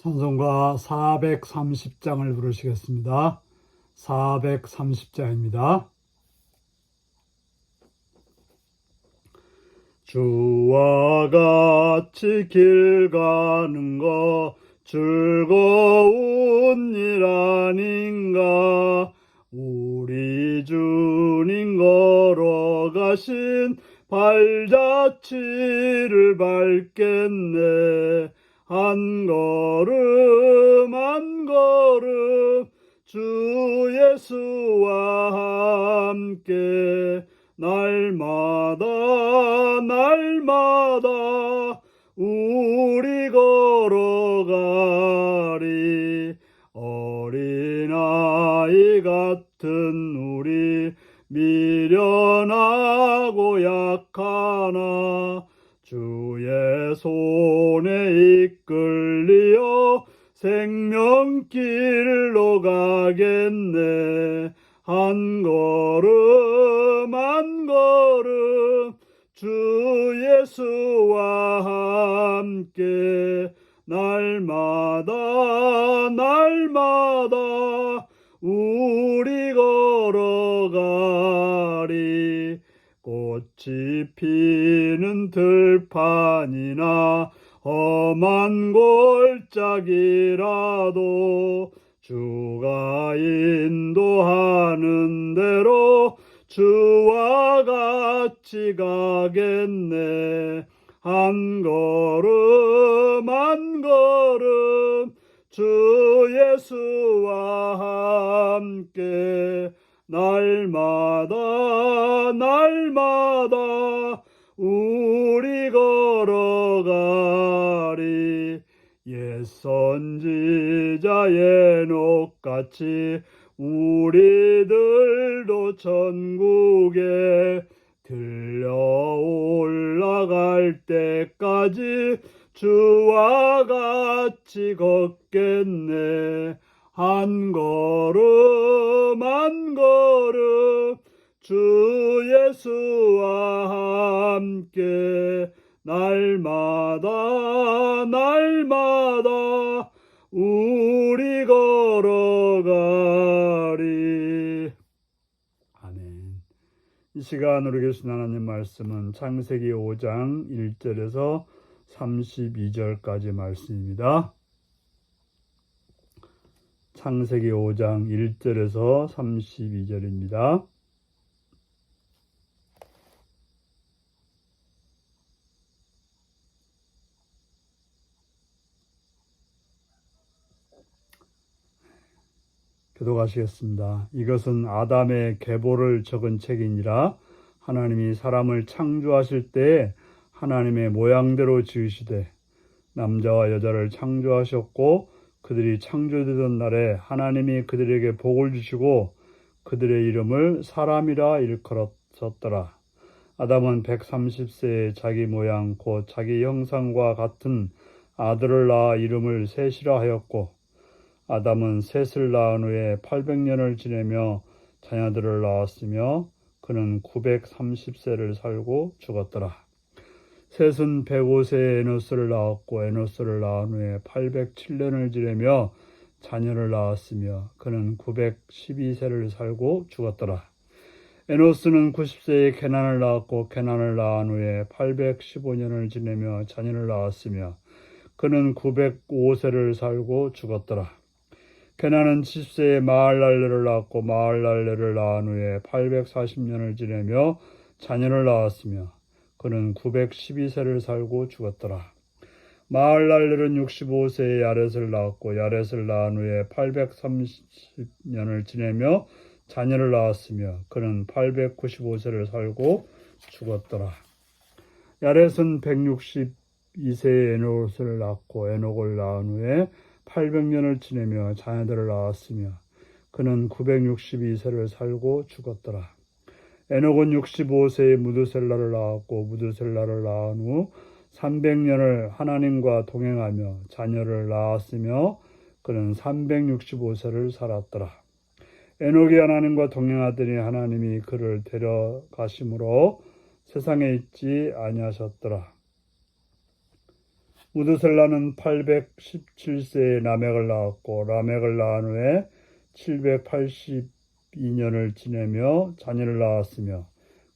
찬송가 430장을 부르시겠습니다. 430장입니다. 주와 같이 길 가는 거 즐거운 일 아닌가. 우리 주님 걸어가신 발자취를 밟겠네. 한 걸음 한 걸음 주 예수와 함께 날마다 우리 걸어가리. 어린아이 같은 우리 미련하고 약하나 주의 손에 이끌리어 생명길로 가겠네. 한 걸음 한 걸음 주 예수와 함께 날마다 우리 걸어가리. 꽃이 피는 들판이나 험한 골짜기라도 주가 인도하는 대로 주와 같이 가겠네. 한 걸음 한 걸음 주 예수와 함께 날마다 우리 걸어가리. 옛 선지자 에녹같이 우리들도 천국에 들려 올라갈 때까지 주와 같이 걷겠네. 한 걸음 한 걸음 주 예수와 함께 날마다 우리 걸어가리. 아멘. 이 시간 우리 계신 하나님 말씀은 창세기 5장 1절에서 32절까지 말씀입니다. 창세기 5장 1절에서 32절입니다. 교독하시겠습니다. 이것은 아담의 계보를 적은 책이니라. 하나님이 사람을 창조하실 때에 하나님의 모양대로 지으시되 남자와 여자를 창조하셨고 그들이 창조되던 날에 하나님이 그들에게 복을 주시고 그들의 이름을 사람이라 일컬었더라. 아담은 130세에 자기 모양 곧 자기 형상과 같은 아들을 낳아 이름을 셋이라 하였고 아담은 셋을 낳은 후에 800년을 지내며 자녀들을 낳았으며 그는 930세를 살고 죽었더라. 셋은 105세에 에노스를 낳았고 에노스를 낳은 후에 807년을 지내며 자녀를 낳았으며 그는 912세를 살고 죽었더라. 에노스는 90세에 게난을 낳았고 게난을 낳은 후에 815년을 지내며 자녀를 낳았으며 그는 905세를 살고 죽었더라. 게난은 70세에 마할랄레를 낳았고 마할랄레를 낳은 후에 840년을 지내며 자녀를 낳았으며 그는 912세를 살고 죽었더라. 마할랄렐은 65세에 야렛을 낳았고 야렛을 낳은 후에 830년을 지내며 자녀를 낳았으며 그는 895세를 살고 죽었더라. 야렛은 162세에 에녹을 낳고 에녹을 낳은 후에 800년을 지내며 자녀들을 낳았으며 그는 962세를 살고 죽었더라. 에녹은 65세에 무드셀라를 낳았고 무드셀라를 낳은 후 300년을 하나님과 동행하며 자녀를 낳았으며 그는 365세를 살았더라. 에녹이 하나님과 동행하더니 하나님이 그를 데려가심으로 세상에 있지 아니하셨더라. 무드셀라는 817세에 라멕을 낳았고 라멕을 낳은 후에 782년을 지내며 자녀를 낳았으며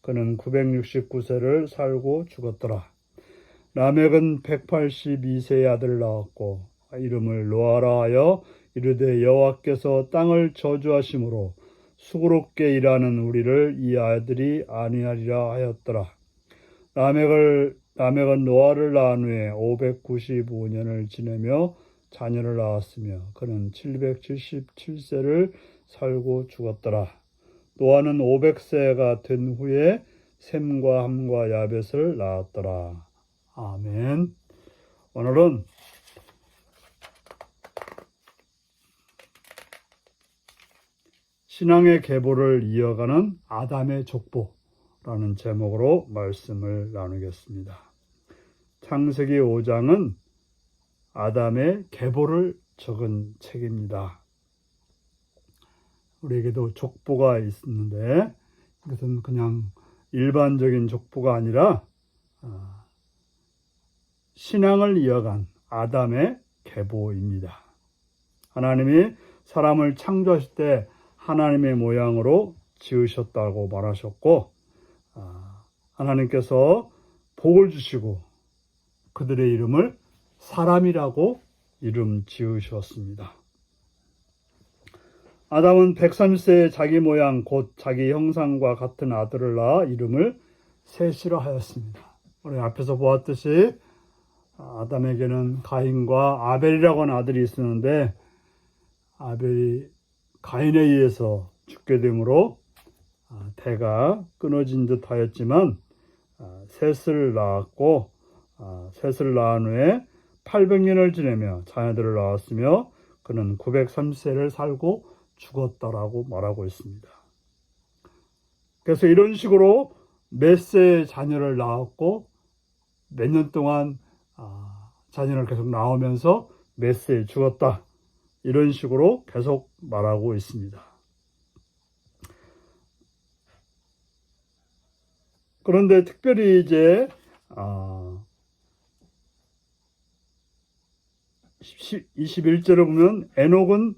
그는 969세를 살고 죽었더라. 라멕은 182세의 아들을 낳았고 이름을 노아라 하여 이르되 여호와께서 땅을 저주하심으로 수고롭게 일하는 우리를 이 아들이 아니하리라 하였더라. 라멕은 노아를 낳은 후에 595년을 지내며 자녀를 낳았으며 그는 777세를 살고 죽었더라. 노아는 500세가 된 후에 셈과 함과 야벳을 낳았더라. 아멘. 오늘은 신앙의 계보를 이어가는 아담의 족보라는 제목으로 말씀을 나누겠습니다. 창세기 5장은 아담의 계보를 적은 책입니다. 우리에게도 족보가 있는데 이것은 그냥 일반적인 족보가 아니라 신앙을 이어간 아담의 계보입니다. 하나님이 사람을 창조하실 때 하나님의 모양으로 지으셨다고 말하셨고 하나님께서 복을 주시고 그들의 이름을 사람이라고 이름 지으셨습니다. 아담은 130세에 자기 모양 곧 자기 형상과 같은 아들을 낳아 이름을 셋이라 하였습니다. 우리 앞에서 보았듯이 아담에게는 가인과 아벨이라고 하는 아들이 있었는데 아벨이 가인에 의해서 죽게 되므로 대가 끊어진 듯 하였지만 셋을 낳았고 셋을 낳은 후에 800년을 지내며 자녀들을 낳았으며 그는 930세를 살고 죽었다라고 말하고 있습니다. 그래서 이런 식으로 몇 세의 자녀를 낳았고 몇 년 동안 자녀를 계속 낳으면서 몇 세에 죽었다. 이런 식으로 계속 말하고 있습니다. 그런데 특별히 이제 21절을 보면 에녹은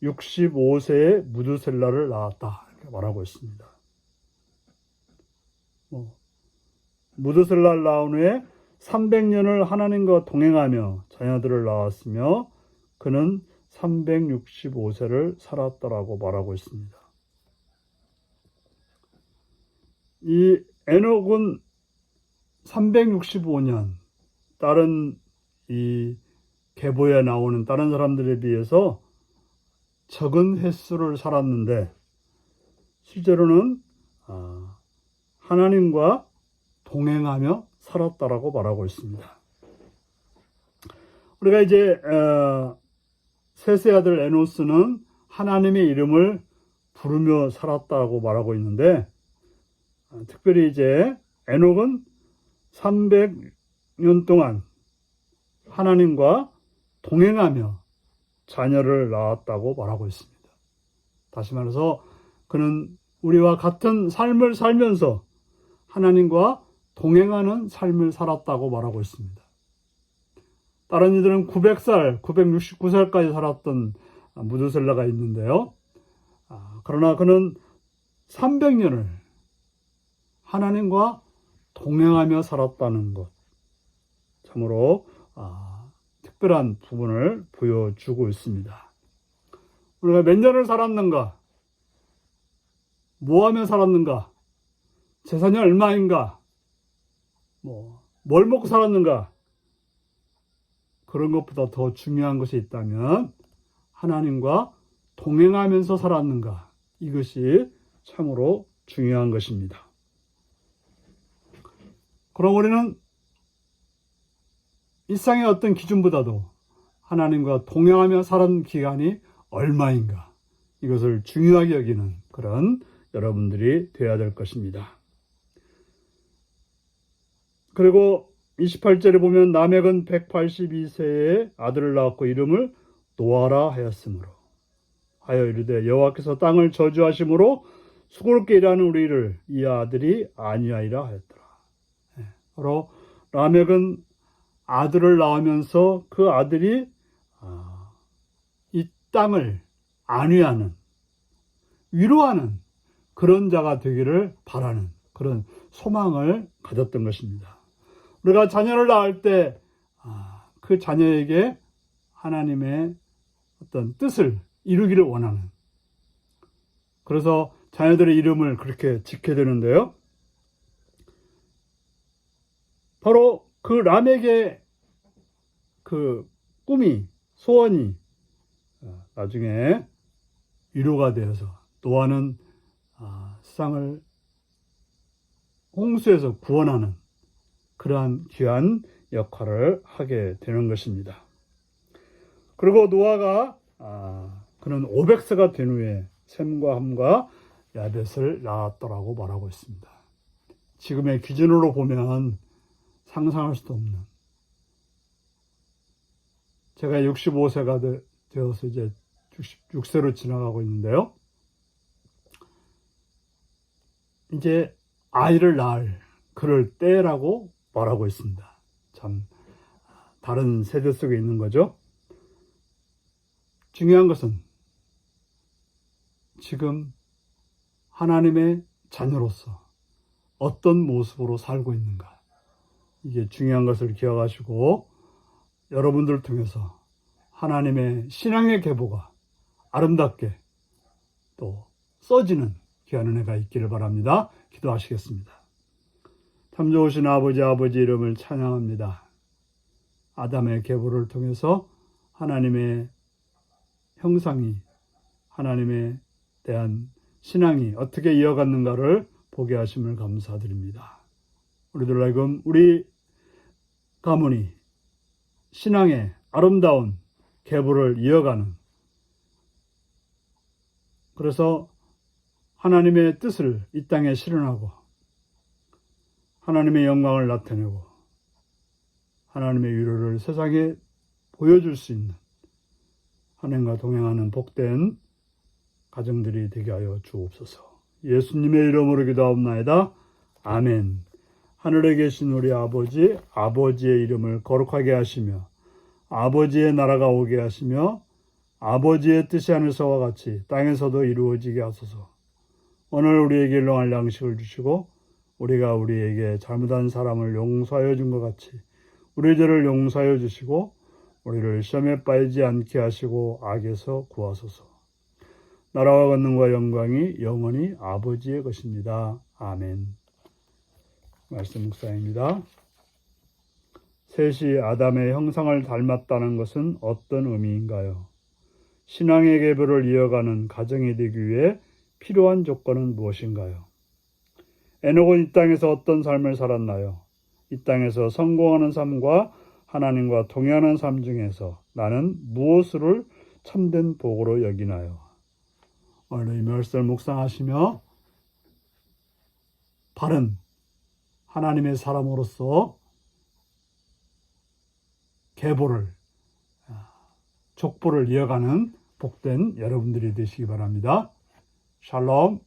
65세에 무드셀라를 낳았다 이렇게 말하고 있습니다. 무드셀라를 낳은 후에 300년을 하나님과 동행하며 자녀들을 낳았으며 그는 365세를 살았다라고 말하고 있습니다. 이 에녹은 365년 다른 이 계보에 나오는 다른 사람들에 비해서 적은 횟수를 살았는데 실제로는 하나님과 동행하며 살았다라고 말하고 있습니다. 우리가 이제 셋의 아들 에노스는 하나님의 이름을 부르며 살았다고 말하고 있는데 특별히 이제 에녹은 300년 동안 하나님과 동행하며 자녀를 낳았다고 말하고 있습니다. 다시 말해서 그는 우리와 같은 삶을 살면서 하나님과 동행하는 삶을 살았다고 말하고 있습니다. 다른 이들은 900살, 969살까지 살았던 무드셀라가 있는데요. 그러나 그는 300년을 하나님과 동행하며 살았다는 것. 참으로 특별한 부분을 보여주고 있습니다. 우리가 몇 년을 살았는가? 뭐 하며 살았는가? 재산이 얼마인가? 뭘 먹고 살았는가? 그런 것보다 더 중요한 것이 있다면 하나님과 동행하면서 살았는가? 이것이 참으로 중요한 것입니다. 그럼 우리는 일상의 어떤 기준보다도 하나님과 동행하며 살은 기간이 얼마인가? 이것을 중요하게 여기는 그런 여러분들이 되어야 될 것입니다. 그리고 28절에 보면 라멕은 182세에 아들을 낳았고 이름을 노아라 하였으므로 하여 이르되 여호와께서 땅을 저주하심으로 수고롭게 일하는 우리를 이 아들이 아니하리라 하였더라. 바로 라멕은 아들을 낳으면서 그 아들이 이 땅을 안위하는, 위로하는 그런 자가 되기를 바라는 그런 소망을 가졌던 것입니다. 우리가 자녀를 낳을 때 그 자녀에게 하나님의 어떤 뜻을 이루기를 원하는, 그래서 자녀들의 이름을 그렇게 짓게 되는데요. 바로 그 람에게 그 꿈이, 소원이 나중에 위로가 되어서 노아는 세상을 홍수에서 구원하는 그러한 귀한 역할을 하게 되는 것입니다. 그리고 노아가 그는 500세가 된 후에 셈과 함과 야벳을 낳았더라고 말하고 있습니다. 지금의 기준으로 보면 상상할 수도 없는, 제가 65세가 되어서 이제 66세로 지나가고 있는데요. 이제 아이를 낳을 그럴 때라고 말하고 있습니다. 참 다른 세대 속에 있는 거죠. 중요한 것은 지금 하나님의 자녀로서 어떤 모습으로 살고 있는가, 이게 중요한 것을 기억하시고 여러분들을 통해서 하나님의 신앙의 계보가 아름답게 또 써지는 귀한 은혜가 있기를 바랍니다. 기도하시겠습니다. 참 좋으신 아버지 이름을 찬양합니다. 아담의 계보를 통해서 하나님의 형상이, 하나님에 대한 신앙이 어떻게 이어갔는가를 보게 하심을 감사드립니다. 우리들 하여금 우리 가문이 신앙의 아름다운 계보를 이어가는, 그래서 하나님의 뜻을 이 땅에 실현하고 하나님의 영광을 나타내고 하나님의 위로를 세상에 보여줄 수 있는 하나님과 동행하는 복된 가정들이 되게 하여 주옵소서. 예수님의 이름으로 기도하옵나이다. 아멘. 하늘에 계신 우리 아버지의 이름을 거룩하게 하시며 아버지의 나라가 오게 하시며 아버지의 뜻이 하늘서와 같이 땅에서도 이루어지게 하소서. 오늘 우리에게 일용할 양식을 주시고 우리가 우리에게 잘못한 사람을 용서하여 준 것 같이 우리 죄를 용서하여 주시고 우리를 시험에 빠지지 않게 하시고 악에서 구하소서. 나라와 권능과 영광이 영원히 아버지의 것입니다. 아멘. 말씀 묵상입니다. 셋이 아담의 형상을 닮았다는 것은 어떤 의미인가요? 신앙의 계보를 이어가는 가정이 되기 위해 필요한 조건은 무엇인가요? 에녹은 이 땅에서 어떤 삶을 살았나요? 이 땅에서 성공하는 삶과 하나님과 동행하는 삶 중에서 나는 무엇을 참된 복으로 여기나요? 오늘 이 말씀을 묵상하시며 바른 하나님의 사람으로서 계보를, 족보를 이어가는 복된 여러분들이 되시기 바랍니다. 샬롬.